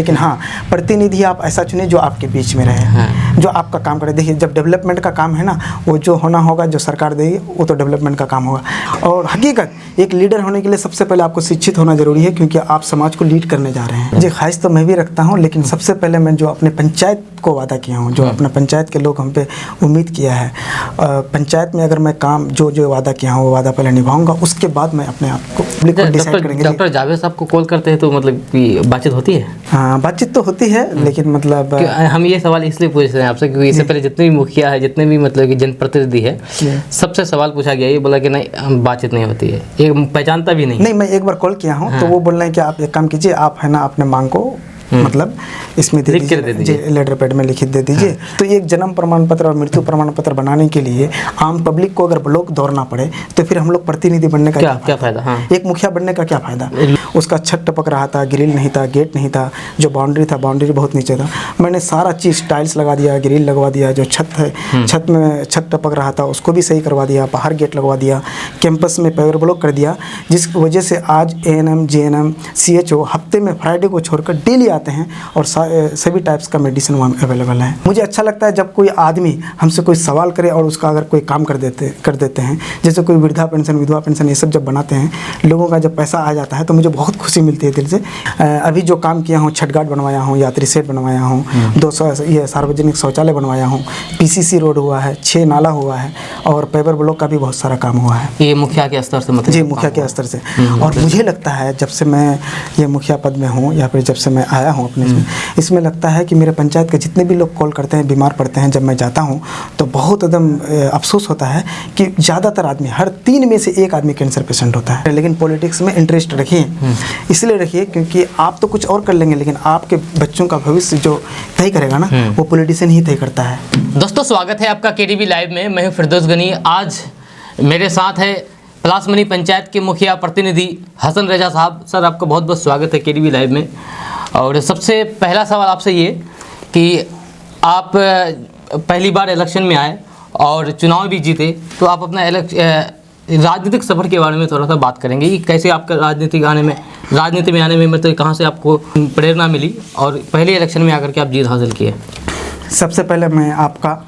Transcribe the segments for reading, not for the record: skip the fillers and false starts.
लेकिन हाँ, प्रतिनिधि आप ऐसा चुने जो आपके बीच में रहे, जो आपका काम करे। देखिए, जब डेवलपमेंट का काम है ना, वो जो होना होगा, जो सरकार देगी वो तो डेवलपमेंट का काम होगा। और हकीकत एक लीडर होने के लिए सबसे पहले आपको शिक्षित होना जरूरी है, क्योंकि आप समाज को लीड करने जा रहे हैं। जी, ख्वाहिश तो मैं भी रखता हूँ, लेकिन सबसे पहले मैं जो अपने पंचायत को वादा किया हूँ, जो अपना पंचायत के लोग हम पे उम्मीद किया है, पंचायत में अगर मैं काम जो वादा किया हूँ वो वादा पहले निभाऊंगा, उसके बाद मैं अपने आप को पब्लिक को डिसाइड करेंगे। डॉक्टर जावेद साहब को कॉल करते हैं तो मतलब कि बातचीत होती है? हाँ, बातचीत तो होती है, लेकिन मतलब हम ये सवाल इसलिए पूछ रहे हैं आपसे क्योंकि इससे पहले जितने भी मुखिया है, जितने भी मतलब कि जनप्रतिनिधि है, सबसे सवाल पूछा गया, ये बोला कि नहीं हम बातचीत नहीं होती है, ये पहचानता भी नहीं। मैं एक बार कॉल किया हूँ, तो वो बोल रहे हैं कि आप एक काम कीजिए, आप है ना अपने मांग को मतलब इसमें दे दीजिए, लेटर पैड में लिखित दे दीजिए। तो एक जन्म प्रमाण पत्र और मृत्यु प्रमाण पत्र बनाने के लिए आम पब्लिक को अगर ब्लॉक दौड़ना पड़े, तो फिर हम लोग प्रतिनिधि बनने का क्या फायदा? हाँ। एक मुखिया बनने का क्या फायदा? उसका छत टपक रहा था, ग्रिल नहीं था, गेट नहीं था, जो बाउंड्री था, बाउंड्री बहुत नीचे था। मैंने सारा चीज़ टाइल्स लगा दिया, ग्रिल लगवा दिया, जो छत है, छत में छत टपक रहा था उसको भी सही करवा दिया, बाहर गेट लगवा दिया, कैंपस में पेवर ब्लॉक कर दिया, जिस वजह से आज ANM, JNM, CHO हफ्ते में फ्राइडे को छोड़कर डेली आते हैं और सभी टाइप्स का मेडिसिन वहाँ अवेलेबल है। मुझे अच्छा लगता है जब कोई आदमी हमसे कोई सवाल करे और उसका अगर कोई काम कर देते हैं, जैसे कोई वृद्धा पेंशन, विधवा पेंशन, ये सब जब बनाते हैं, लोगों का जब पैसा आ जाता है तो मुझे बहुत खुशी मिलती है दिल से। अभी जो काम किया हूँ, छठ घाट बनवाया हूँ, यात्री सेट बनवाया हूँ, 200 ये सार्वजनिक शौचालय बनवाया हूँ, PCC रोड हुआ है, 6 नाला हुआ है, और पेपर ब्लॉक का भी बहुत सारा काम हुआ है। ये मुखिया के स्तर से मतलब? जी, मुखिया के स्तर से। और मुझे लगता है जब से मैं ये मुखिया पद में हूँ या फिर जब से मैं आया हूँ अपने इसमें लगता है कि मेरे पंचायत के जितने भी लोग कॉल करते हैं, बीमार पड़ते हैं, जब मैं जाता हूं तो बहुत एकदम अफसोस होता है कि ज़्यादातर आदमी, हर 3 में से 1 आदमी कैंसर पेशेंट होता है। लेकिन पॉलिटिक्स में इंटरेस्ट रखिए, इसलिए रखिए क्योंकि आप तो कुछ और कर लेंगे, लेकिन आपके बच्चों का भविष्य जो तय करेगा ना, वो पॉलिटिशियन ही तय करता है। दोस्तों, स्वागत है आपका KDV लाइव में। मैं हूँ फिरदौस गनी। आज मेरे साथ है पलासमनी पंचायत के मुखिया प्रतिनिधि हसन रजा साहब। सर, आपका बहुत बहुत स्वागत है KDV लाइव में। और सबसे पहला सवाल आपसे ये कि आप पहली बार इलेक्शन में आए और चुनाव भी जीते, तो आप अपना राजनीतिक सफ़र के बारे में थोड़ा सा बात करेंगे कि कैसे आपका राजनीति में आने में मतलब कहाँ से आपको प्रेरणा मिली और पहले इलेक्शन में आकर के आप जीत हासिल किए? सबसे पहले मैं आपका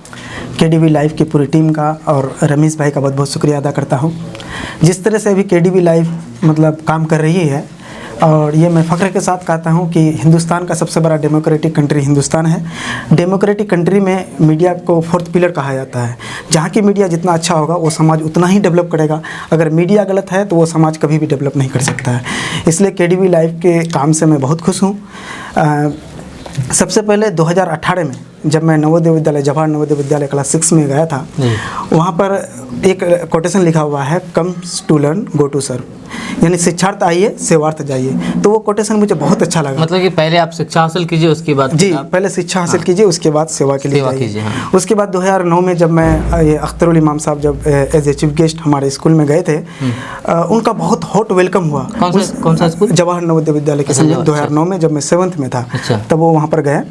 KDV लाइव की पूरी टीम का और रमेश भाई का बहुत बहुत शुक्रिया अदा करता हूँ। जिस तरह से अभी KDV लाइव मतलब काम कर रही है, और ये मैं फ़ख्र के साथ कहता हूँ कि हिंदुस्तान का सबसे बड़ा डेमोक्रेटिक कंट्री हिंदुस्तान है। डेमोक्रेटिक कंट्री में मीडिया को 4th पिलर कहा जाता है। जहाँ की मीडिया जितना अच्छा होगा वो समाज उतना ही डेवलप करेगा। अगर मीडिया गलत है तो वो समाज कभी भी डेवलप नहीं कर सकता है। इसलिए KDV लाइव के काम से मैं बहुत खुश हूँ। सबसे पहले 2018 में जब मैं नवोदय विद्यालय, जवाहर नवोदय विद्यालय क्लास 6 में गया था, वहाँ पर एक कोटेशन लिखा हुआ है, comes to learn go to serve, यानी शिक्षार्थ आइए सेवार्थ जाइए। तो वो कोटेशन मुझे बहुत अच्छा लगा। मतलब कि पहले आप शिक्षा हासिल कीजिए, उसके बाद? जी, पहले शिक्षा हासिल कीजिए, उसके बाद सेवा के लिए जाइए। उसके बाद 2009 में जब मैं ये अख्तरुल इमाम साहब जब एज ए चीफ गेस्ट हमारे स्कूल में गए थे, उनका बहुत हॉट वेलकम हुआ। कौन सा स्कूल? जवाहर नवोदय विद्यालय के समय 2009 में जब मैं 7th में था, तब वो वहाँ पर गए।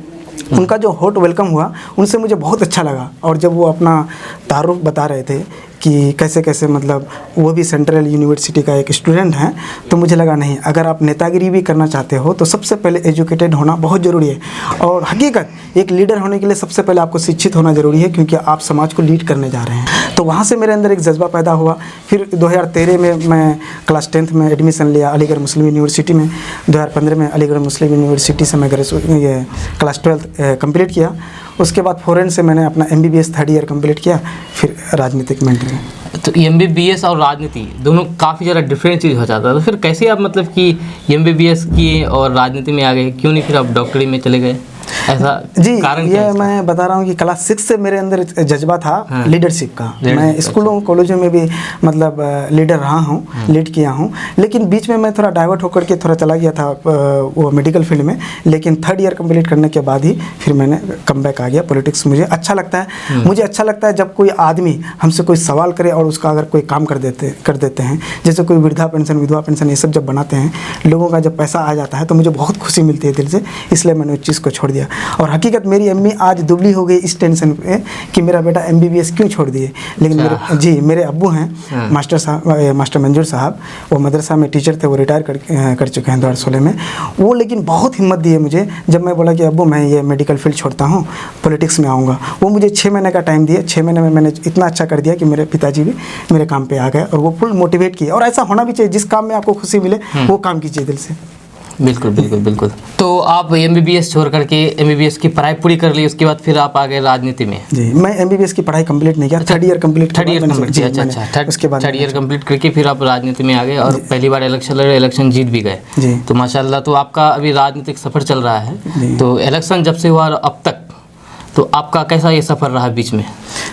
उनका जो हॉट वेलकम हुआ, उनसे मुझे बहुत अच्छा लगा। और जब वो अपना तारुफ बता रहे थे कि कैसे कैसे मतलब वो भी सेंट्रल यूनिवर्सिटी का एक स्टूडेंट हैं, तो मुझे लगा नहीं, अगर आप नेतागिरी भी करना चाहते हो तो सबसे पहले एजुकेटेड होना बहुत ज़रूरी है। और हकीकत एक लीडर होने के लिए सबसे पहले आपको शिक्षित होना ज़रूरी है, क्योंकि आप समाज को लीड करने जा रहे हैं। तो वहाँ से मेरे अंदर एक जज्बा पैदा हुआ। फिर 2013 में मैं क्लास 10th में एडमिशन लिया अलीगढ़ मुस्लिम यूनिवर्सिटी में। 2015 में अलीगढ़ मुस्लिम यूनिवर्सिटी से मैं ये क्लास 12th कंप्लीट किया। उसके बाद फॉरेन से मैंने अपना MBBS 3rd ईयर कंप्लीट किया, फिर राजनीतिक में एंट्री। तो MBBS और राजनीति दोनों काफ़ी ज़्यादा डिफरेंट चीज़ हो जाता है, तो फिर कैसे आप मतलब कि MBBS किए और राजनीति में आ गए? क्यों नहीं फिर आप डॉक्टरी में चले गए? ऐसा जी, कारण ये मैं बता रहा हूँ कि क्लास 6 से मेरे अंदर जज्बा था लीडरशिप का। मैं स्कूलों कॉलेजों में भी मतलब लीडर रहा हूँ, लीड किया हूँ। लेकिन बीच में मैं थोड़ा डाइवर्ट होकर के थोड़ा चला गया था वो मेडिकल फील्ड में। लेकिन 3rd ईयर कंप्लीट करने के बाद ही फिर मैंने कम बैक आ गया। पॉलिटिक्स मुझे अच्छा लगता है। मुझे अच्छा लगता है जब कोई आदमी हमसे कोई सवाल करे और उसका अगर कोई काम कर देते हैं, जैसे कोई वृद्धा पेंशन, विधवा पेंशन, ये सब जब बनाते हैं, लोगों का जब पैसा आ जाता है तो मुझे बहुत खुशी मिलती है दिल से। इसलिए मैंने उस चीज़ को छोड़ दिया। और हकीकत मेरी अम्मी आज दुबली हो गई इस टेंशन पे कि मेरा बेटा MBBS क्यों छोड़ दिए। लेकिन मेरे अब्बू हैं मास्टर मंजूर साहब, वो मदरसा में टीचर थे, वो रिटायर कर चुके हैं 2016 में। वो लेकिन बहुत हिम्मत दिए मुझे जब मैं बोला कि अब्बू मैं ये मेडिकल फील्ड छोड़ता हूँ, पॉलिटिक्स में आऊँगा। वो मुझे 6 महीने का टाइम दिए। 6 महीने में मैंने इतना अच्छा कर दिया कि मेरे पिताजी भी मेरे काम पे आ गए और वो फुल मोटिवेट किए। और ऐसा होना भी चाहिए, जिस काम में आपको खुशी मिले वो काम कीजिए दिल से। बिल्कुल बिल्कुल बिल्कुल। तो आप MBBS छोड़ करके MBBS की पढ़ाई पूरी कर ली, उसके बाद फिर आप आ गए राजनीति में? जी, मैं MBBS की पढ़ाई कंप्लीट नहीं किया, थर्ड ईयर कंप्लीट किया। अच्छा, उसके बाद थर्ड ईयर कंप्लीट करके फिर आप राजनीति में आ गए और पहली बार इलेक्शन लड़े, इलेक्शन जीत भी गए। तो माशाल्लाह, तो आपका अभी राजनीतिक सफ़र चल रहा है। तो इलेक्शन जब से हुआ अब तक तो आपका कैसा ये सफ़र रहा बीच में?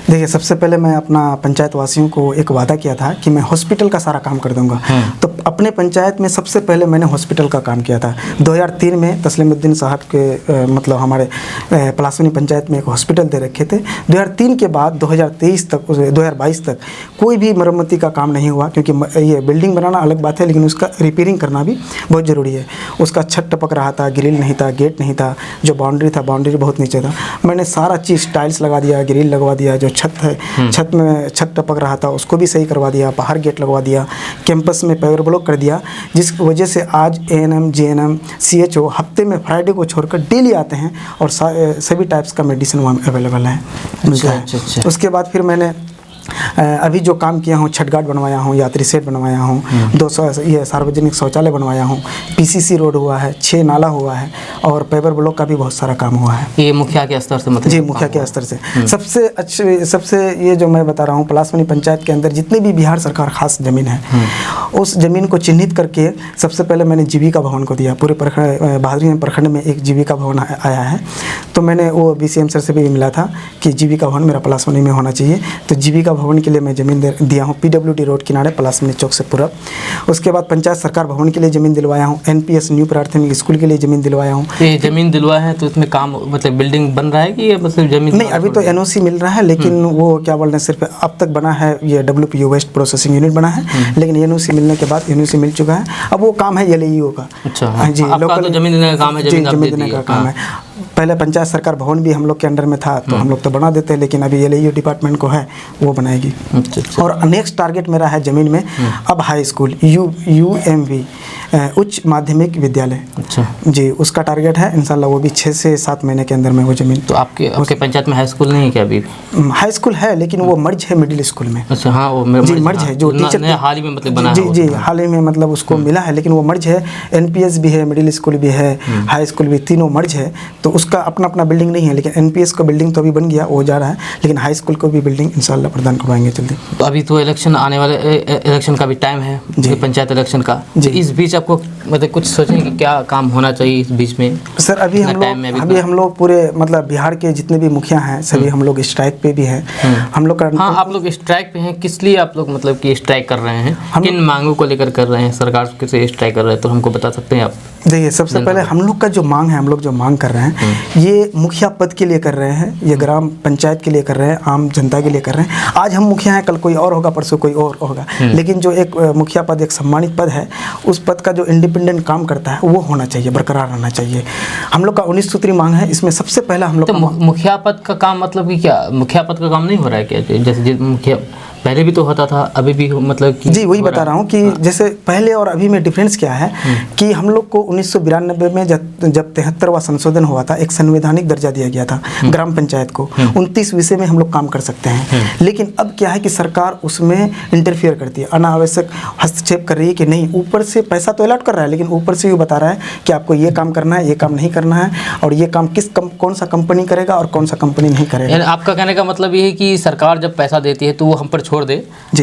देखिए, सबसे पहले मैं अपना पंचायत वासियों को एक वादा किया था कि मैं हॉस्पिटल का सारा काम कर दूंगा। तो अपने पंचायत में सबसे पहले मैंने हॉस्पिटल का काम किया था। 2003 में तस्लीमुद्दीन साहब के मतलब हमारे पलासवनी पंचायत में एक हॉस्पिटल दे रखे थे। 2003 के बाद 2022 तक कोई भी मरम्मती का काम नहीं हुआ, क्योंकि ये बिल्डिंग बनाना अलग बात है, लेकिन उसका रिपेयरिंग करना भी बहुत ज़रूरी है। उसका छत टपक रहा था, ग्रिल नहीं था, गेट नहीं था, जो बाउंड्री था बाउंड्री बहुत नीचे था। मैंने सारा चीज़ टाइल्स लगा दिया, ग्रिल लगवा दिया, जो छत है छत में छत टपक रहा था उसको भी सही करवा दिया, बाहर गेट लगवा दिया, कैंपस में पेवर ब्लॉक कर दिया, जिस वजह से आज ANM GNM CHO हफ्ते में फ्राइडे को छोड़कर डेली आते हैं और सभी टाइप्स का मेडिसिन वहाँ अवेलेबल है, मिलता है। उसके बाद फिर मैंने अभी जो काम किया हूँ, छठ घाट बनवाया हूँ, यात्री सेट बनवाया हूँ, 200 ये सार्वजनिक शौचालय बनवाया हूँ, PCC रोड हुआ है, 6 नाला हुआ है और पेपर ब्लॉक का भी बहुत सारा काम हुआ है। ये मुखिया के स्तर से मतलब? जी, मुखिया के स्तर से। सबसे अच्छे सबसे ये जो मैं बता रहा हूँ, पलासवनी पंचायत के अंदर जितनी भी बिहार सरकार खास ज़मीन है, उस ज़मीन को चिन्हित करके सबसे पहले मैंने जीविका भवन को दिया। पूरे बहादुरी प्रखंड में एक जीविका भवन आया है, तो मैंने वो BCM सर से भी मिला था कि जीविका भवन मेरा पलासवनी में होना चाहिए। तो जीविका भवन के लिए मैं ज़मीन दिया हूँ PWD रोड किनारे पलासवनी चौक से पूरा। उसके बाद पंचायत सरकार भवन के लिए ज़मीन दिलवाया हूँ, NPS न्यू प्राथमिक स्कूल के लिए ज़मीन दिलवाया हूँ। ये ज़मीन दिलवाया है तो इसमें काम मतलब बिल्डिंग बन रहा है कि मतलब ज़मीन? नहीं, अभी तो NOC मिल रहा है, लेकिन वो क्या बोल रहे हैं, सिर्फ अब तक बना है ये WPU वेस्ट प्रोसेसिंग यूनिट बना है, लेकिन NOC मिलने के बाद NOC मिल चुका है, अब वो काम है LAEO का। अच्छा जी, लोकल ज़मीन देने का काम है, ज़मीन देने का काम है। पहले पंचायत सरकार भवन भी हम लोग के अंडर में था, तो हम लोग तो बना देते हैं, लेकिन अभी LAEO डिपार्टमेंट को है, वो बनाएगी। और नेक्स्ट टारगेट मेरा है ज़मीन में अब हाई स्कूल UMV उच्च माध्यमिक विद्यालय। अच्छा जी, उसका टारगेट है इंशाल्लाह, वो भी 6 से 7 महीने के अंदर में वो ज़मीन। तो आपके पंचायत में हाई स्कूल नहीं है क्या अभी? हाई स्कूल है, लेकिन वो मर्ज है मिडिल स्कूल में। अच्छा, हाँ, वो जी मर्ज है, जो टीचर हाल ही में मतलब बना है। जी, हाल ही में मतलब उसको मिला है, लेकिन वो मर्ज है, NPS भी है, मिडिल स्कूल भी है, हाई स्कूल भी, तीनों मर्ज है। तो उसका अपना बिल्डिंग नहीं है, लेकिन NPS का बिल्डिंग तो अभी बन गया, वो जा रहा है, लेकिन हाई स्कूल को भी बिल्डिंग इंशाल्लाह प्रदान करवाएंगे जल्दी। तो अभी तो इलेक्शन आने वाले, इलेक्शन का भी टाइम है, पंचायत इलेक्शन का। इस बीच आपको मतलब कुछ सोचें कि क्या काम होना चाहिए इस बीच में? सर, अभी हम लोग पूरे मतलब बिहार के जितने भी मुखिया हैं सभी हम लोग स्ट्राइक पे भी हैं। हम लोग का हाँ, आप लोग स्ट्राइक पे हैं, किस लिए आप लोग मतलब कि स्ट्राइक कर रहे हैं? किन मांगों को लेकर कर रहे हैं? सरकार से स्ट्राइक कर रहे हैं तो हमको बता सकते हैं आप? देखिए, सबसे पहले हम लोग का जो मांग है, हम लोग जो मांग कर रहे हैं, ये मुखिया पद के लिए कर रहे हैं, ये ग्राम पंचायत के लिए कर रहे हैं, आम जनता के लिए कर रहे हैं। आज हम मुखिया हैं, कल कोई और होगा, परसों कोई और होगा, लेकिन जो एक मुखिया पद एक सम्मानित पद है, उस पद का जो इंडिपेंडेंट काम करता है वो होना चाहिए, बरकरार रहना चाहिए। हम लोग का 19 सूत्री मांग है, इसमें सबसे पहला हम लोग तो मुखिया पद का काम मतलब कि क्या मुखिया पद का काम नहीं हो रहा है क्या? जैसे मुखिया पहले भी तो होता था, अभी भी मतलब कि? जी, वही बता रहा हूँ कि जैसे पहले और अभी में डिफरेंस क्या है कि हम लोग को 1992 में जब 73वां संशोधन हुआ था, एक संवैधानिक दर्जा दिया गया था ग्राम पंचायत को। 29 विषय में हम लोग काम कर सकते हैं, लेकिन अब क्या है कि सरकार उसमें इंटरफियर करती है, अनावश्यक हस्तक्षेप कर रही है कि नहीं, ऊपर से पैसा तो अलॉट कर रहा है, लेकिन ऊपर से ये बता रहा है कि आपको ये काम करना है, ये काम नहीं करना है, और ये काम कौन सा कंपनी करेगा और कौन सा कंपनी नहीं करेगा। आपका कहने का मतलब ये है कि सरकार जब पैसा देती है तो वो हम पर छोड़ दे,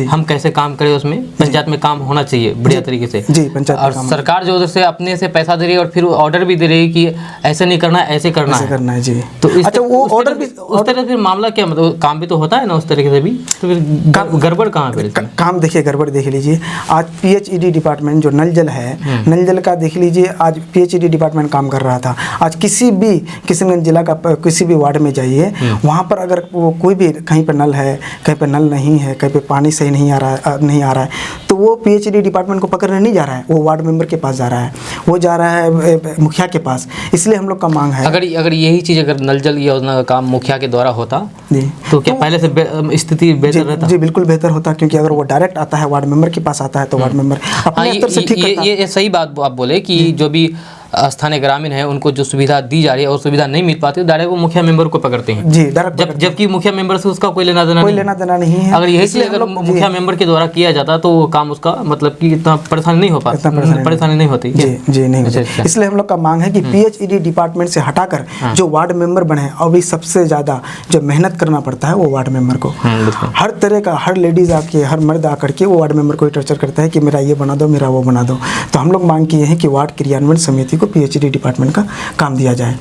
हम कैसे काम करें उसमें। पंचायत में काम होना चाहिए बढ़िया तरीके से। जी, पंचायत और सरकार जो उधर से अपने से पैसा दे रही है और फिर ऑर्डर भी दे रही है कि ऐसे नहीं करना है, ऐसे करना है। जी, तो अच्छा, वो ऑर्डर भी उस तरह से मामला क्या मतलब काम भी तो होता है ना उस तरीके से भी, तो फिर गड़बड़ कहाँ पे? काम देखिए, गड़बड़ देख लीजिए, आज PHED डिपार्टमेंट जो नल जल है, नल जल का देख लीजिए, आज PHED डिपार्टमेंट काम कर रहा था। आज किसी भी किशनगंज जिला का किसी भी वार्ड में जाइए, वहाँ पर अगर वो कोई भी कहीं पर नल है, कहीं पर नल नहीं है, कहीं पे पानी सही नहीं आ रहा है तो वो पीएचईडी डिपार्टमेंट को पकड़ने नहीं जा रहा है, वो वार्ड मेंबर के पास जा रहा है, वो जा रहा है मुखिया के पास। इसलिए हम लोग का मांग है, अगर यही चीज़ अगर नल जल योजना का काम मुखिया के द्वारा होता जी तो क्या पहले से स्थिति बेहतर रहता? जी बिल्कुल बेहतर होता, क्योंकि अगर वो डायरेक्ट आता है वार्ड मेंबर के पास आता है तो वार्ड मेंबर अपने स्तर से ठीक करता है। ये सही बात आप बोले कि जो भी स्थानीय ग्रामीण है उनको जो सुविधा दी जा रही है और सुविधा नहीं मिल पाती, डायरेक्ट वो मुखिया मेंबर को पकड़ते हैं जी, डायरेक्ट जबकि मुखिया मेंबर से उसका कोई लेना देना नहीं है। अगर यही चीज़ अगर मुखिया मेंबर के द्वारा किया जाता तो वो काम उसका मतलब कि इतना परेशानी नहीं हो पाता, परेशानी नहीं होती। जी नहीं होती। इसलिए हम लोग का मांग है कि पीएचईडी डिपार्टमेंट से हटाकर जो वार्ड मेंबर बने, अभी सबसे ज़्यादा जो मेहनत करना पड़ता है वो वार्ड मेंबर को, हर तरह का, हर लेडीज़ आके, हर मर्द आकर के वो वार्ड मेंबर को टॉर्चर करता है कि मेरा ये बना दो, मेरा वो बना दो। तो हम लोग मांग किए हैं कि वार्ड क्रियान्वयन समिति को पीएचईडी डिपार्टमेंट का काम दिया जाए।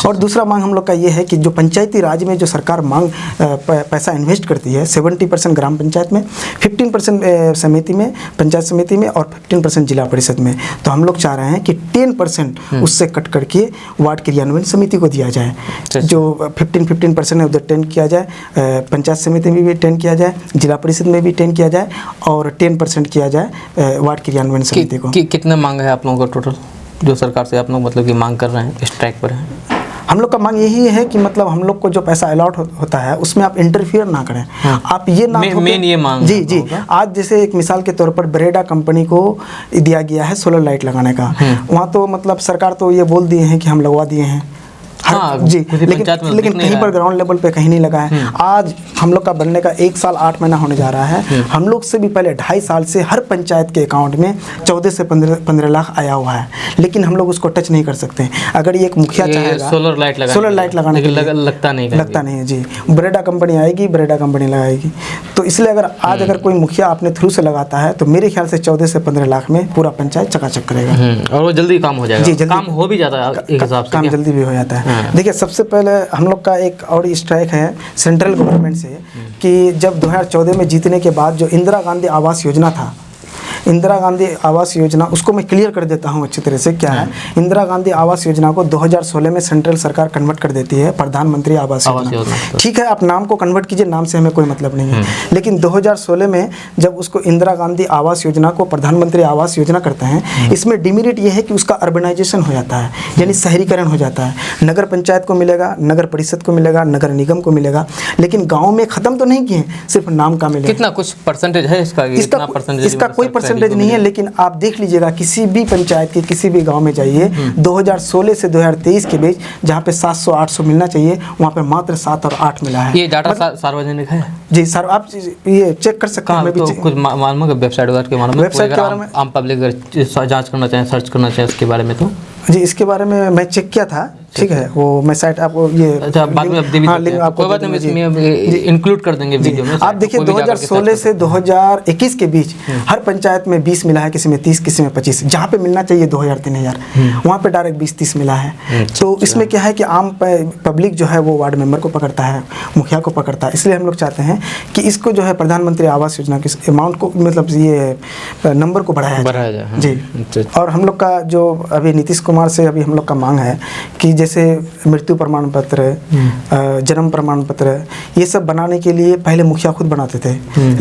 और दूसरा मांग हम लोग का ये है कि जो पंचायती राज में जो सरकार मांग पैसा इन्वेस्ट करती है 70% ग्राम पंचायत में, 15% समिति में, पंचायत समिति में और 15% जिला परिषद में, तो हम लोग चाह रहे हैं कि 10% उससे कट करके वार्ड क्रियान्वयन समिति को दिया जाए। जो 15% है उधर 10 किया जाए, पंचायत समिति में भी 10 किया जाए, जिला परिषद में भी 10 किया जाए और 10% किया जाए वार्ड क्रियान्वयन समिति को। कितना मांग है आप लोगों का टोटल जो सरकार से आप लोग मतलब कि मांग कर रहे हैं, स्ट्राइक पर हैं? हम लोग का मांग यही है कि मतलब हम लोग को जो पैसा अलॉट होता है उसमें आप इंटरफियर ना करें। आप ये ना मेन ये मांग जी आज जैसे एक मिसाल के तौर पर बरेडा कंपनी को दिया गया है सोलर लाइट लगाने का, वहाँ तो मतलब सरकार तो ये बोल दिए हैं कि हम लगवा दिए हैं, जी, लेकिन कहीं पर ग्राउंड लेवल पे कहीं नहीं लगा है। आज हम लोग का बनने का 1 साल 8 महीना होने जा रहा है। हम लोग से भी पहले 2.5 साल से हर पंचायत के अकाउंट में 14 से 15 लाख आया हुआ है, लेकिन हम लोग उसको टच नहीं कर सकते। अगर ये एक मुखिया चाहेगा सोलर लाइट लगाने के लिए लगता नहीं है जी, बरेडा कंपनी आएगी, बरेडा कंपनी लगाएगी। तो इसलिए अगर कोई मुखिया अपने थ्रू से लगाता है तो मेरे ख्याल से 14 से 15 लाख में पूरा पंचायत चकाचक करेगा और वो जल्दी काम हो जाएगा। जी, काम हो भी जाता है, एक हिसाब से काम जल्दी भी हो जाता है। देखिए, सबसे पहले हम लोग का एक और स्ट्राइक है सेंट्रल गवर्नमेंट से कि जब 2014 में जीतने के बाद जो इंदिरा गांधी आवास योजना था, इंदिरा गांधी आवास योजना, उसको मैं क्लियर कर देता हूँ अच्छी तरह से क्या है। इंदिरा गांधी आवास योजना को 2016 में सेंट्रल सरकार कन्वर्ट कर देती है प्रधानमंत्री आवास योजना। ठीक है, आप नाम को कन्वर्ट कीजिए, नाम से हमें कोई मतलब नहीं है, लेकिन 2016 में जब उसको इंदिरा गांधी आवास योजना को प्रधानमंत्री आवास योजना करते हैं, इसमें डिमेरिट ये है कि उसका अर्बनाइजेशन हो जाता है, यानी शहरीकरण हो जाता है। नगर पंचायत को मिलेगा, नगर परिषद को मिलेगा, नगर निगम को मिलेगा, लेकिन गाँव में ख़त्म तो नहीं किए, सिर्फ नाम का मिलेगा। कितना कुछ परसेंटेज है इसका कोई परसेंटेज नहीं है, लेकिन आप देख लीजिएगा किसी भी पंचायत के किसी भी गांव में जाइए, 2016 से 2023 के बीच जहां पे 700-800 मिलना चाहिए, वहां पे मात्र 7 और 8 मिला है। ये डाटा सार्वजनिक है जी सर, आप ये चेक कर सकते हैं। तो कुछ मालूम है वेबसाइट के बारे में आम पब्लिक अगर जांच करना चाहें, सर्च करना चाहें उसके बारे में, तो जी इसके बारे में मैं चेक किया था। ठीक है, वो मैं साइट आपको ये बाद में लिंक आपको बात में इंक्लूड कर देंगे वीडियो में। आप देखिए 2016 से 2021 के बीच हर पंचायत में 20 मिला है, किसी में 30, किसी में 25, जहाँ पे मिलना चाहिए 2000-3000 वहाँ पे डायरेक्ट 20-30 मिला है। तो इसमें क्या है कि आम पब्लिक जो है वो वार्ड मेंबर को पकड़ता है, मुखिया को पकड़ता है। इसलिए हम लोग चाहते हैं कि इसको जो है प्रधानमंत्री आवास योजना के अमाउंट को, मतलब ये नंबर को बढ़ाया जाए जी। और हम लोग का जो अभी नीतीश कुमार से अभी हम लोग का मांग है कि जैसे मृत्यु प्रमाण पत्र, जन्म प्रमाण पत्र, ये सब बनाने के लिए पहले मुखिया खुद बनाते थे,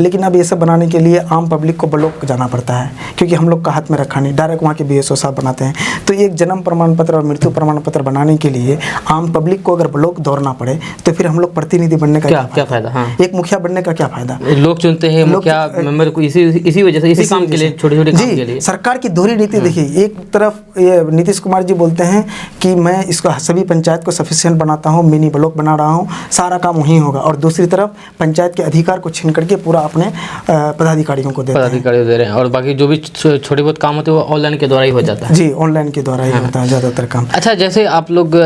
लेकिन अब ये सब बनाने के लिए आम पब्लिक को ब्लॉक जाना पड़ता है, क्योंकि हम लोग का हाथ में रखा नहीं, डायरेक्ट वहाँ के बीएसओ साहब बनाते हैं। तो एक जन्म प्रमाण पत्र और मृत्यु प्रमाण पत्र बनाने के लिए आम पब्लिक को अगर ब्लॉक दौड़ना पड़े तो फिर हम लोग प्रतिनिधि बनने का क्या फायदा? एक मुखिया बनने का क्या फायदा? लोग चुनते हैं मुखिया मेंबर को इसी वजह से, इसी काम के लिए, छोटे-छोटे काम के लिए। सरकार की दोहरी नीति देखिए, एक तरफ ये नीतीश कुमार जी बोलते हैं कि मैं इसको सभी पंचायत को सफिशिएंट बनाता हूँ, मिनी ब्लॉक बना रहा हूँ, सारा काम वहीं होगा, और दूसरी तरफ पंचायत के अधिकार को छीन करके पूरा अपने पदाधिकारियों को दे रहे हैं, और बाकी जो भी छोटे बहुत काम होते हैं वो ऑनलाइन के द्वारा ही हो जाता है। जी, ऑनलाइन के द्वारा ही होता है ज़्यादातर काम। अच्छा, जैसे आप लोग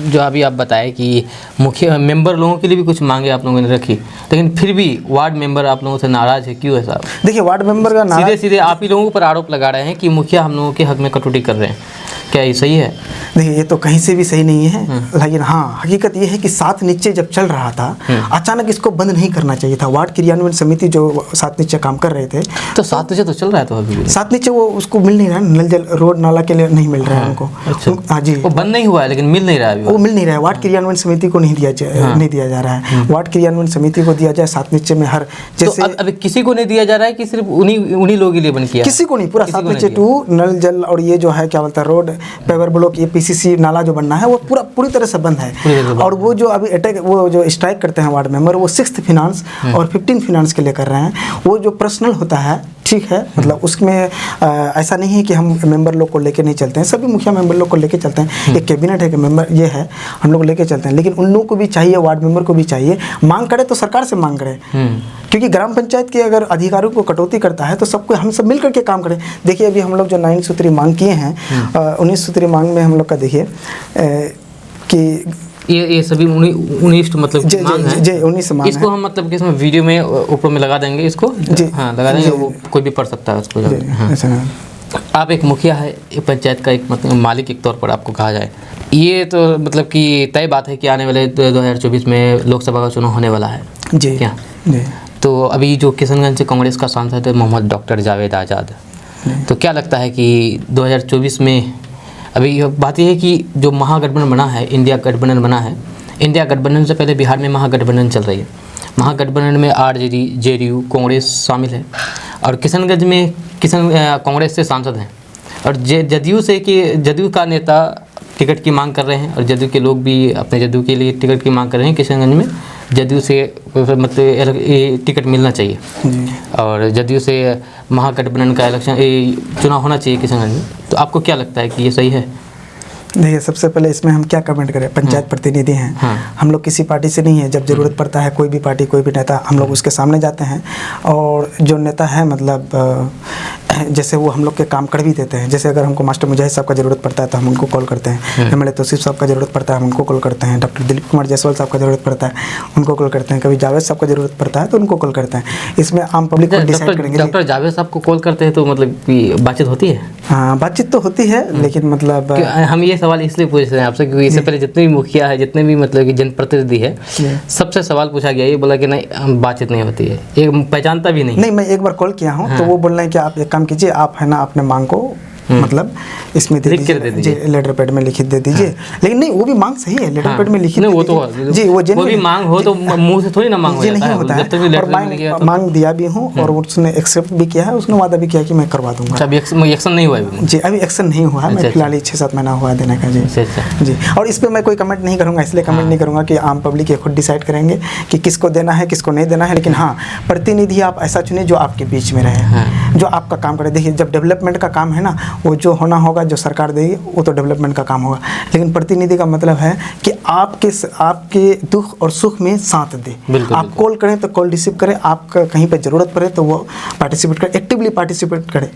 जो अभी आप बताए कि मुख्य मेंबर लोगों के लिए भी कुछ मांगे आप लोगों ने रखी, लेकिन फिर भी वार्ड मेंबर आप लोगों से नाराज है, क्यों है साहब? देखिए, वार्ड मेंबर का सीधे आप ही लोगों पर आरोप लगा रहे हैं कि मुखिया हम लोगों के हक में कटौती कर रहे हैं। क्या ये सही है? देखिए ये तो कहीं से भी सही नहीं है, लेकिन हाँ हकीकत ये है कि 7 निश्चय जब चल रहा था अचानक इसको बंद नहीं करना चाहिए था। वार्ड क्रियान्वयन समिति जो 7 निश्चय काम कर रहे थे, तो 7 निश्चय तो चल रहा है, तो अभी भी 7 निश्चय वो उसको मिल नहीं रहा है, नल जल रोड नाला के लिए नहीं मिल रहा है उनको। अच्छा। हाँ जी, वो बंद नहीं हुआ है लेकिन मिल नहीं रहा है अभी वो मिल नहीं रहा है। वार्ड क्रियान्वयन समिति को नहीं दिया जा रहा है। वार्ड क्रियान्वयन समिति को दिया जाए 7 निश्चय में हर जैसे तो अभी किसी को नहीं दिया जा रहा है कि सिर्फ उन्हीं लोगों के लिए बन किया? किसी को नहीं, पूरा 7 निश्चय 2 नल जल और ये जो है क्या बोलता है रोड पेवर ब्लॉक ये पीसीसी नाला जो बनना है वो पूरी तरह से बंद है। और वो जो अभी अटैक वो जो स्ट्राइक करते हैं वार्ड मेंबर, वो 6th फिनांस और 15 फिनांस के लिए कर रहे हैं। वो जो पर्सनल होता है ठीक है, मतलब उसमें ऐसा नहीं है कि हम मेंबर लोग को लेके नहीं चलते हैं, सभी मुखिया मेंबर लोग को लेके चलते हैं। एक कैबिनेट है कि मेंबर ये है, हम लोग लेके चलते हैं, लेकिन उन लोगों को भी चाहिए, वार्ड मेंबर को भी चाहिए, मांग करे तो सरकार से मांग करे। क्योंकि ग्राम पंचायत के अगर अधिकारियों को कटौती करता है तो सबको हम सब मिल करके काम करें। देखिए अभी हम लोग जो 9 सूत्री मांग किए हैं, 19 सूत्री मांग में हम लोग का देखिए कि ये सभी 19 मतलब जी मांग है। जी 19 मांग इसको हम मतलब कि इसमें वीडियो में ऊपर में लगा देंगे इसको। जी हाँ लगा देंगे, वो कोई भी पढ़ सकता है उसको। हाँ। आप एक मुखिया है, एक पंचायत का एक मतलब मालिक एक तौर पर आपको कहा जाए, ये तो मतलब कि तय बात है कि आने वाले 2024 में लोकसभा का चुनाव होने वाला है जी क्या? जी। तो अभी जो किशनगंज से कांग्रेस का सांसद है मोहम्मद डॉक्टर जावेद आज़ाद, तो क्या लगता है कि 2024 में अभी बात यह है कि जो महागठबंधन बना है, इंडिया गठबंधन बना है, इंडिया गठबंधन से पहले बिहार में महागठबंधन चल रही है। महागठबंधन में आरजेडी, जेडीयू, कांग्रेस शामिल है और किशनगंज में कांग्रेस से सांसद हैं और जदयू का नेता टिकट की मांग कर रहे हैं और जदयू के लोग भी अपने जदयू के लिए टिकट की मांग कर रहे हैं। किशनगंज में जदयू से मतलब टिकट मिलना चाहिए और जदयू से महागठबंधन का चुनाव होना चाहिए किशनगंज में। तो आपको क्या लगता है कि ये सही है? देखिए सबसे पहले इसमें हम क्या कमेंट करें, पंचायत प्रतिनिधि हैं। हम लोग किसी पार्टी से नहीं है, जब ज़रूरत पड़ता है कोई भी पार्टी कोई भी नेता हम लोग उसके सामने जाते हैं और जो नेता है मतलब जैसे वो हम लोग के काम कर भी देते हैं। जैसे अगर हमको मास्टर मुजाहिद साहब का ज़रूरत पड़ता है तो हम उनको कॉल करते हैं, एमएलए तौसीफ साहब का ज़रूरत पड़ता है हम उनको कॉल करते हैं, डॉक्टर दिलीप कुमार जायसवाल साहब का ज़रूरत पड़ता है उनको कॉल करते हैं, कभी जावेद साहब का ज़रूरत पड़ता है तो उनको कॉल करते हैं। इसमें आम पब्लिक को डिसाइड करेंगे। डॉक्टर जावेद साहब को कॉल करते हैं तो मतलब बातचीत होती है? हाँ बातचीत तो होती है, लेकिन मतलब हम ये सवाल इसलिए पूछ रहे हैं आपसे क्योंकि इससे पहले जितने भी मुखिया है, जितने भी मतलब कि जनप्रतिनिधि है, सबसे सवाल पूछा गया, ये बोला कि नहीं बातचीत नहीं होती है, एक पहचानता भी नहीं। मैं एक बार कॉल किया हूँ तो वो बोल रहे हैं कि आप एक काम कीजिए, आप है ना अपने मांग को मतलब इसमें दे दीजिए, लेटर पैड में लिखित दे दीजिए। लेकिन नहीं वो भी मांग सही है, लेटर पैड में लिखित वो तो जी वो भी मांग हो तो मुंह से थोड़ी ना मांग हो जाता है, होता है। और मांग दिया भी हूँ और उसने एक्सेप्ट भी किया है, उसने वादा भी किया कि मैं करवा दूंगा। अभी एक्शन नहीं हुआ है जी, अभी एक्शन नहीं हुआ है, मैं फिलहाल 6-7 महीना हुआ देने का जी। और इस पर मैं कोई कमेंट नहीं करूँगा, इसलिए कमेंट नहीं करूँगा कि आम पब्लिक ये खुद डिसाइड करेंगे कि किसको देना है किसको नहीं देना है। लेकिन हाँ प्रतिनिधि आप ऐसा चुने जो आपके बीच में रहे, जो आपका काम करे। देखिए जब डेवलपमेंट का काम है ना, वो जो होना होगा जो सरकार देगी वो तो डेवलपमेंट का काम होगा, लेकिन प्रतिनिधि का मतलब है कि आपके दुख और सुख में साथ दे। आप कॉल करें तो कॉल रिसीव करें, आपका कहीं पर जरूरत पड़े तो वो पार्टिसिपेट करें, एक्टिवली पार्टिसिपेट करें।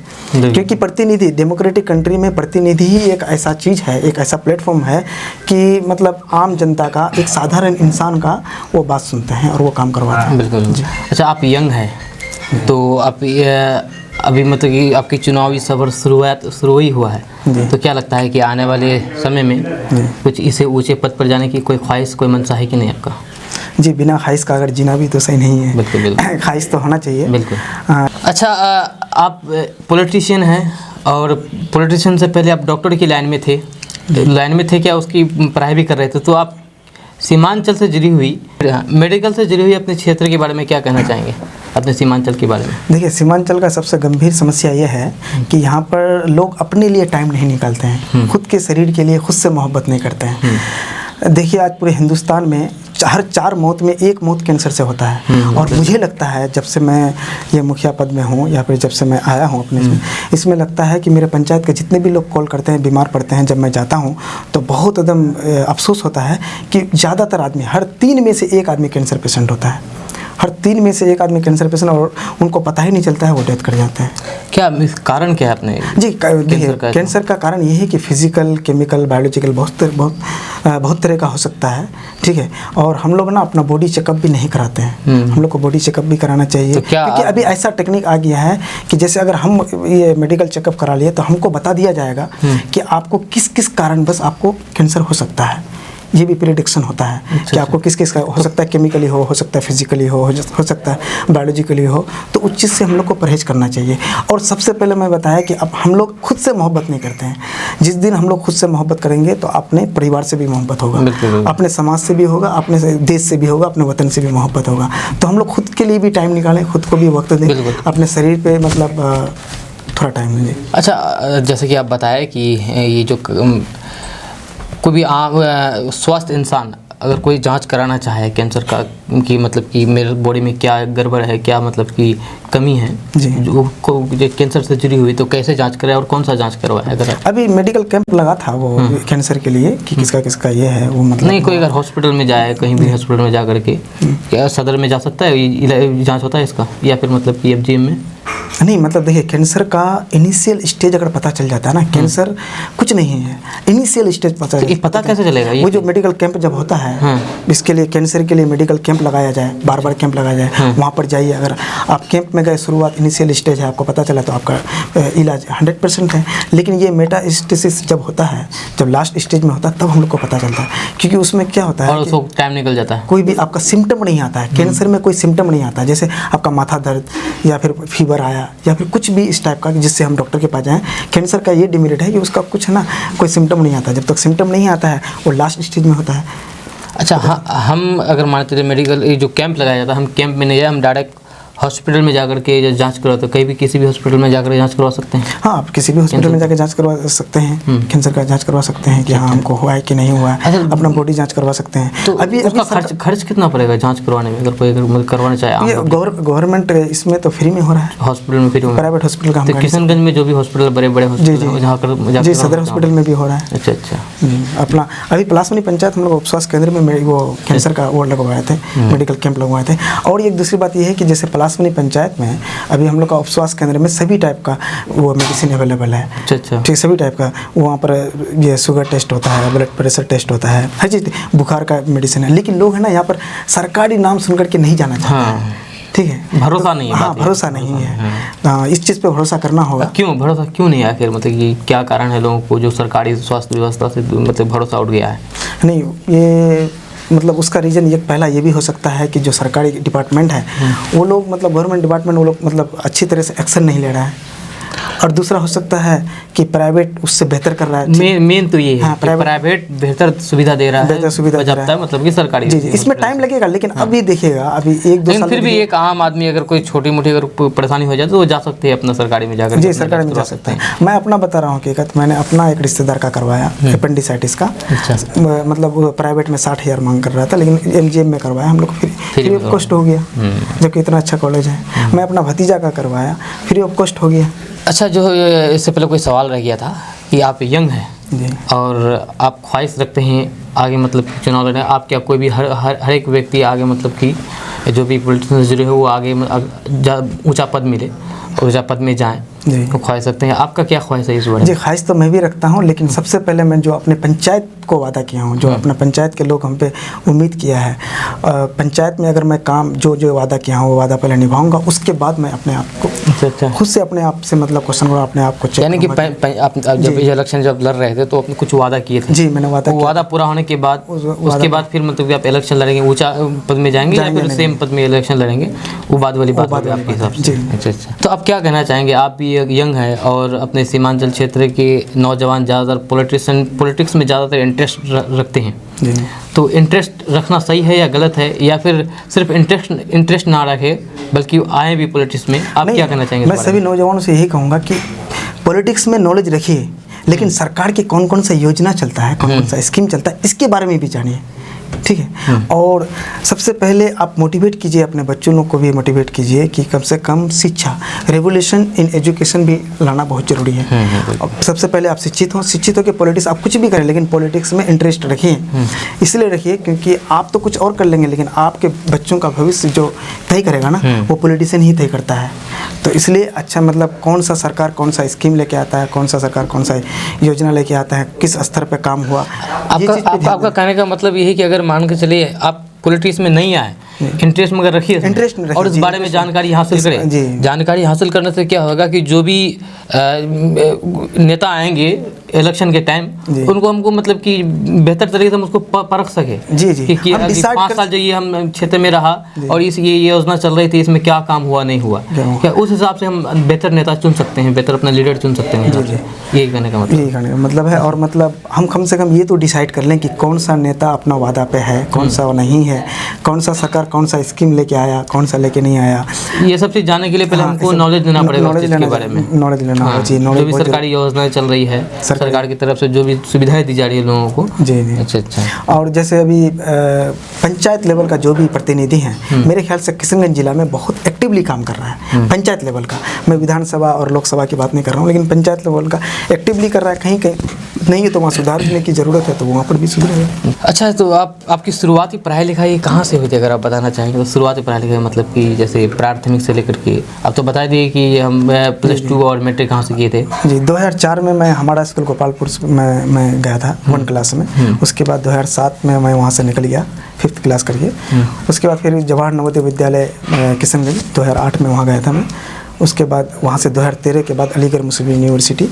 क्योंकि प्रतिनिधि डेमोक्रेटिक कंट्री में प्रतिनिधि ही एक ऐसा चीज़ है, एक ऐसा प्लेटफॉर्म है कि मतलब आम जनता का, एक साधारण इंसान का वो बात सुनते हैं और वो काम करवाते हैं। बिल्कुल। अच्छा आप यंग हैं तो आप अभी मतलब कि आपकी चुनावी सफर शुरू ही हुआ है, तो क्या लगता है कि आने वाले समय में कुछ इसे ऊंचे पद पर जाने की कोई ख्वाहिश, कोई मंशा है कि नहीं आपका? जी बिना ख्वाहिश का अगर जीना भी तो सही नहीं है। बिल्कुल ख्वाहिश तो होना चाहिए। बिल्कुल। अच्छा आप पॉलिटिशियन हैं और पॉलिटिशियन से पहले आप डॉक्टर की लाइन में थे, क्या उसकी पढ़ाई भी कर रहे थे, तो आप सीमांचल से जुड़ी हुई, मेडिकल से जुड़ी हुई अपने क्षेत्र के बारे में क्या कहना चाहेंगे, अपने सीमांचल के बारे में? देखिए सीमांचल का सबसे गंभीर समस्या ये है कि यहाँ पर लोग अपने लिए टाइम नहीं निकालते हैं, खुद के शरीर के लिए खुद से मोहब्बत नहीं करते हैं। देखिए आज पूरे हिंदुस्तान में हर 4 मौत में 1 मौत कैंसर से होता है। और मुझे लगता है जब से मैं ये मुखिया पद में हूँ या फिर जब से मैं आया हूँ अपने इसमें लगता है कि मेरे पंचायत के जितने भी लोग कॉल करते हैं बीमार पड़ते हैं, जब मैं जाता हूँ तो बहुत एकदम अफसोस होता है कि ज़्यादातर आदमी, हर 3 में से 1 आदमी कैंसर पेशेंट होता है। हर 3 में से एक आदमी कैंसर पेशेंट, और उनको पता ही नहीं चलता है, वो डेथ कर जाते हैं। क्या कारण क्या है अपने जी देखिए, कैंसर का कारण ये है कि फिजिकल, केमिकल, बायोलॉजिकल बहुत तरह का हो सकता है, ठीक है। और हम लोग ना अपना बॉडी चेकअप भी नहीं कराते हैं। हम लोग को बॉडी चेकअप भी कराना चाहिए, तो क्योंकि अभी ऐसा टेक्निक आ गया है कि जैसे अगर हम ये मेडिकल चेकअप करा लिए तो हमको बता दिया जाएगा कि आपको किस किस कारण बस आपको कैंसर हो सकता है। ये भी प्रेडिक्शन होता है कि आपको किस किस का हो सकता है, केमिकली हो सकता है फिजिकली हो सकता है बायोलॉजिकली हो। तो उस चीज़ से हम लोग को परहेज करना चाहिए। और सबसे पहले मैं बताया कि अब हम लोग खुद से मोहब्बत नहीं करते हैं। जिस दिन हम लोग खुद से मोहब्बत करेंगे तो अपने परिवार से भी मोहब्बत होगा, अपने समाज से भी होगा, अपने देश से भी होगा, अपने वतन से भी मोहब्बत होगा। तो हम लोग खुद के लिए भी टाइम निकालें, खुद को भी वक्त दें, अपने शरीर पर मतलब थोड़ा टाइम दें। अच्छा, जैसे कि आप बताया कि ये जो कोई भी स्वस्थ इंसान अगर कोई जांच कराना चाहे कैंसर का, कि मतलब कि मेरे बॉडी में क्या गड़बड़ है, क्या मतलब कि कमी है जो कैंसर से जुड़ी हुई, तो कैसे जांच करे और कौन सा जांच करवाए? अगर अभी मेडिकल कैंप लगा था वो कैंसर के लिए कि किसका किसका ये है, वो मतलब नहीं, कोई अगर हॉस्पिटल में जाए, कहीं भी हॉस्पिटल में जा करके, क्या सदर में जा सकता है, जांच होता है इसका, या फिर मतलब कि FGM में? नहीं, मतलब देखिए, कैंसर का इनिशियल स्टेज अगर पता चल जाता है ना, कैंसर कुछ नहीं है, इनिशियल स्टेज पता कैसे चलेगा? वो जो मेडिकल कैंप जब होता है, इसके लिए कैंसर के लिए मेडिकल कैंप लगाया जाए, बार कैंप लगाया जाए, वहाँ पर जाइए। अगर आप कैंप में गए, शुरुआत इनिशियल स्टेज है, आपको पता चला तो आपका इलाज 100% है। लेकिन ये मेटास्टेसिस जब होता है, जब लास्ट स्टेज में होता है, तब हम लोग को पता चलता है, क्योंकि उसमें क्या होता है और उसको टाइम निकल जाता है, कोई भी आपका सिम्टम नहीं आता है। कैंसर में कोई सिम्टम नहीं आता, जैसे आपका माथा दर्द या फिर फीवर आया या फिर कुछ भी इस टाइप का, जिससे हम डॉक्टर के पास जाएं। कैंसर का ये डिमेरिट है कि उसका कुछ है ना, कोई सिम्टम नहीं आता। जब तक सिम्टम नहीं आता है, वो लास्ट स्टेज में होता है। अच्छा, हम अगर मानते थे मेडिकल ये जो कैंप लगाया जाता है, हम कैंप में नहीं जाए, हम डायरेक्ट हॉस्पिटल में जाकर के जांच करवा, तो कहीं भी किसी भी हॉस्पिटल में जाकर जांच करवा सकते हैं? हाँ, आप किसी भी हॉस्पिटल में जाकर जांच करवा सकते हैं, कैंसर का जांच करवा सकते हैं कि हाँ हमको हुआ है कि नहीं हुआ है, अपना बॉडी जांच करवा सकते हैं। तो अभी खर्च कितना पड़ेगा जांच करवाने में, अगर कोई करवाना चाहे? गवर्नमेंट इसमें तो फ्री में हो रहा है, हॉस्पिटल में फ्री में, प्राइवेट हॉस्पिटल का। तो किशनगंज में जो भी हॉस्पिटल बड़े हॉस्पिटल, जी सदर हॉस्पिटल में भी हो रहा है। अच्छा अपना अभी पलासमनी पंचायत हम लोग उपस्वास्थ्य केंद्र में वो कैंसर का वो लगवाए थे, मेडिकल कैंप लगवाए थे। और एक दूसरी बात ये है कि जैसे पलासमनी पंचायत में अभी हम लोग का उपस्वास्थ्य केंद्र में सभी टाइप का वो मेडिसिन अवेलेबल है। अच्छा, ठीक, सभी टाइप का वहाँ पर ये शुगर टेस्ट होता है, ब्लड प्रेशर टेस्ट होता है, हर चीज़, बुखार का मेडिसिन है। लेकिन लोग है ना यहाँ पर सरकारी नाम सुन करके नहीं जाना चाहते। ठीक है, भरोसा नहीं है। हाँ, भरोसा नहीं है। इस चीज़ पे भरोसा करना होगा। क्यों भरोसा क्यों नहीं है आखिर, मतलब कि क्या कारण है लोगों को जो सरकारी स्वास्थ्य व्यवस्था से मतलब भरोसा उठ गया है? नहीं, ये मतलब उसका रीज़न ये पहला ये भी हो सकता है कि जो सरकारी डिपार्टमेंट है, वो लोग मतलब गवर्नमेंट डिपार्टमेंट, वो लोग मतलब अच्छी तरह से एक्शन नहीं ले रहा है। और दूसरा हो सकता है कि प्राइवेट उससे बेहतर कर रहा है। मेन तो ये है, हाँ, प्राइवेट बेहतर सुविधा दे रहा है, बेहतर सुविधा दे रहा है, मतलब कि सरकारी। जी, इसमें टाइम लगेगा, लेकिन अभी देखिएगा, अभी 1-2 साल फिर भी एक आम आदमी अगर कोई छोटी मोटी अगर परेशानी हो जाए तो वो जा सकते हैं अपना सरकारी में जाकर। जी, सरकारी में जा सकते हैं। मैं अपना बता रहा हूँ हकीकत, मैंने अपना एक रिश्तेदार का करवाया एपेंडिसाइटिस का। मतलब प्राइवेट में 60,000 मांग कर रहा था, लेकिन MGM में करवाया हम लोग, फ्री ऑफ कॉस्ट हो गया, जबकि इतना अच्छा कॉलेज है। मैं अपना भतीजा का करवाया, फ्री ऑफ कॉस्ट हो गया। अच्छा, जो इससे पहले कोई सवाल रह गया था कि आप यंग हैं और आप ख्वाहिश रखते हैं आगे मतलब चुनाव लड़ने, आप क्या कोई भी हर एक व्यक्ति आगे मतलब कि जो भी पॉलिटिशियन से जुड़े हो वो आगे ऊंचा पद मिले, ऊंचा पद में जाएं, तो ख्वाहिश रखते हैं? आपका क्या ख्वाहिश है इस बारे में? जी, ख्वाहिश तो मैं भी रखता हूं, लेकिन सबसे पहले मैं जो अपने पंचायत को वादा किया हूं, जो अपना पंचायत के लोग हम पे उम्मीद किया है, पंचायत में अगर मैं काम जो वादा किया हूं वो वादा पहले निभाऊंगा, उसके बाद मैं अपने आप को खुद से अपने आप से मतलब क्वेश्चन करूँ, अपने आप को चेक। यानी कि आप जब इलेक्शन जब लड़ रहे थे तो आपने कुछ वादा किए थे? जी, मैंने वादा पूरा होने के बाद उसके बाद फिर मतलब कि आप इलेक्शन लड़ेंगे, ऊंचा पद में जाएंगे या फिर सेम पद में इलेक्शन लड़ेंगे, वो बाद वाली बात होगी आपके हिसाब से? अच्छा, तो आप क्या कहना चाहेंगे? आप भी यंग है और अपने सीमांचल क्षेत्र के नौजवान ज़्यादातर पॉलिटिक्स में ज़्यादातर इंटरेस्ट रखते हैं, तो इंटरेस्ट रखना सही है या गलत है, या फिर सिर्फ इंटरेस्ट ना रखे बल्कि आए भी पॉलिटिक्स में? आप क्या कहना चाहेंगे? मैं सभी नौजवानों से यही कहूँगा कि पॉलिटिक्स में नॉलेज रखिए, लेकिन सरकार की कौन कौन सा योजना चलता है, कौन कौन सा स्कीम चलता है, इसके बारे में भी जानिए। ठीक है। और सबसे पहले आप मोटिवेट कीजिए, अपने बच्चों लोग को भी मोटिवेट कीजिए कि कम से कम शिक्षा, रेवोल्यूशन इन एजुकेशन भी लाना बहुत ज़रूरी है। अब सबसे पहले आप शिक्षित हो के पॉलिटिक्स आप कुछ भी करें, लेकिन पॉलिटिक्स में इंटरेस्ट रखिए। इसलिए रखिए क्योंकि आप तो कुछ और कर लेंगे, लेकिन आपके बच्चों का भविष्य जो तय करेगा ना, वो पॉलिटिशियन ही तय करता है। तो इसलिए अच्छा मतलब कौन सा सरकार कौन सा स्कीम लेके आता है, कौन सा सरकार कौन सा योजना लेके आता है, किस स्तर पे काम हुआ, आपका कहने का मतलब ये है कि अगर मान के चलिए आप पॉलिटिक्स में नहीं आए, इंटरेस्ट मगर रखिए, इंटरेस्ट में रखिए और इस बारे में जानकारी हासिल करें। जानकारी हासिल करने से क्या होगा कि जो भी नेता आएंगे इलेक्शन के टाइम, उनको हमको मतलब कि बेहतर तरीके से हम उसको परख सके कि 5 साल जो ये हम क्षेत्र में रहा और ये योजना चल रही थी, इसमें क्या काम हुआ नहीं हुआ, क्या उस हिसाब से हम बेहतर नेता चुन सकते हैं, बेहतर अपना लीडर चुन सकते हैं। यही कहने का मतलब है। और मतलब हम कम से कम ये तो डिसाइड कर लें कि कौन सा नेता अपना वादा पे है, कौन सा नहीं है, कौन सा सरकार कौन सा स्कीम लेके आया, कौन सा लेके नहीं आया। ये सब चीज़ जानने के लिए पहले हमको नॉलेज देना पड़ेगा उस चीज़ के बारे में, नॉलेज लेना होगा जी। जो भी सरकारी योजनाएं चल रही है, सरकार की तरफ से जो भी सुविधाएं दी जा रही है लोगों को। जी। अच्छा। और जैसे अभी पंचायत लेवल का जो भी प्रतिनिधि हैं, मेरे ख्याल से किशनगंज जिला में बहुत एक्टिवली काम कर रहा है पंचायत लेवल का। मैं विधानसभा और लोकसभा की बात नहीं कर रहा हूँ, लेकिन पंचायत लेवल का एक्टिवली कर रहा है। कहीं कहीं नहीं है तो वहाँ सुधारने की ज़रूरत है, तो वहाँ पर भी सुधरेगा। अच्छा, तो आपकी शुरुआती पढ़ाई लिखाई कहाँ से हुई थी, अगर आप बताना चाहेंगे? तो शुरुआती पढ़ाई लिखाई मतलब कि जैसे प्राथमिक से लेकर के आप तो बता दिए कि हम +2 और मैट्रिक कहाँ से किए थे। जी, 2004 में मैं हमारा स्कूल गोपालपुर में मैं गया था 1 क्लास में। उसके बाद 2007 में मैं वहाँ से निकल गया 5th क्लास करके। उसके बाद फिर जवाहर नवोदय विद्यालय किशनगंज 2008 में वहाँ गया था मैं। उसके बाद वहाँ से 2013 के बाद अलीगढ़ मुस्लिम यूनिवर्सिटी,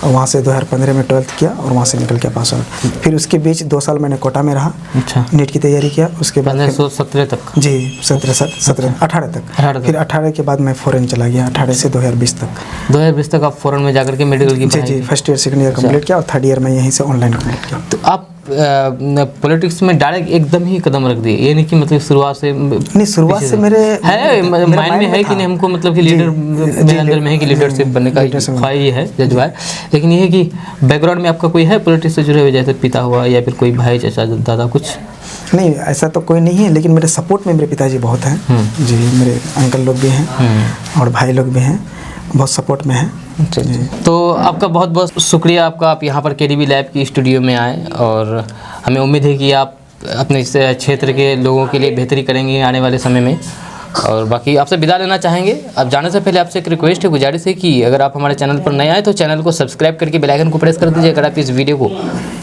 और वहाँ से 2015 में 12th किया और वहाँ से निकल के पास आउट। फिर उसके बीच 2 साल मैंने कोटा में रहा। अच्छा। नीट की तैयारी किया। उसके बाद 17 तक। जी, 18 तक। फिर 18 के बाद मैं फॉरेन चला गया, 18 से 2020 तक। 2020 तक आप फॉरेन में जाकर के मेडिकल की जी, first year second year complete किया और थर्ड ईयर में यहीं से ऑनलाइन कंप्लीट किया। तो आप पॉलिटिक्स में डायरेक्ट एकदम ही कदम रख दिए, ये नहीं कि मतलब शुरुआत से नहीं? शुरुआत से मेरे माइंड में है कि नहीं हमको मतलब कि लीडर मेरे अंदर में है कि लीडरशिप बनने का ख्वाहिश है, जज्बा है, लेकिन ये है कि बैकग्राउंड में आपका कोई है पॉलिटिक्स से जुड़े हुए, जैसे पिता हुआ या फिर कोई भाई, चाचा, दादा, कुछ? नहीं, ऐसा तो कोई नहीं है, लेकिन मेरे सपोर्ट में मेरे पिताजी बहुत हैं जी। मेरे अंकल लोग भी हैं और भाई लोग भी हैं, बहुत सपोर्ट में हैं। तो आपका बहुत बहुत शुक्रिया आपका, आप यहाँ पर KDB लैब की स्टूडियो में आए, और हमें उम्मीद है कि आप अपने इस क्षेत्र के लोगों के लिए बेहतरी करेंगे आने वाले समय में। और बाकी आपसे विदा लेना चाहेंगे। अब जाने से पहले आपसे एक रिक्वेस्ट है, गुजारिश है कि अगर आप हमारे चैनल पर नए आए तो चैनल को सब्सक्राइब करके बेल आइकन को प्रेस कर दीजिए। अगर आप इस वीडियो को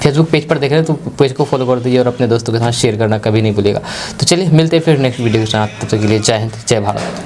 फेसबुक पेज पर देख रहे हैं तो पेज को फॉलो कर दीजिए और अपने दोस्तों के साथ शेयर करना कभी नहीं भूलिएगा। तो चलिए मिलते हैं फिर नेक्स्ट वीडियो के साथ, तब तक के लिए जय हिंद, जय भारत।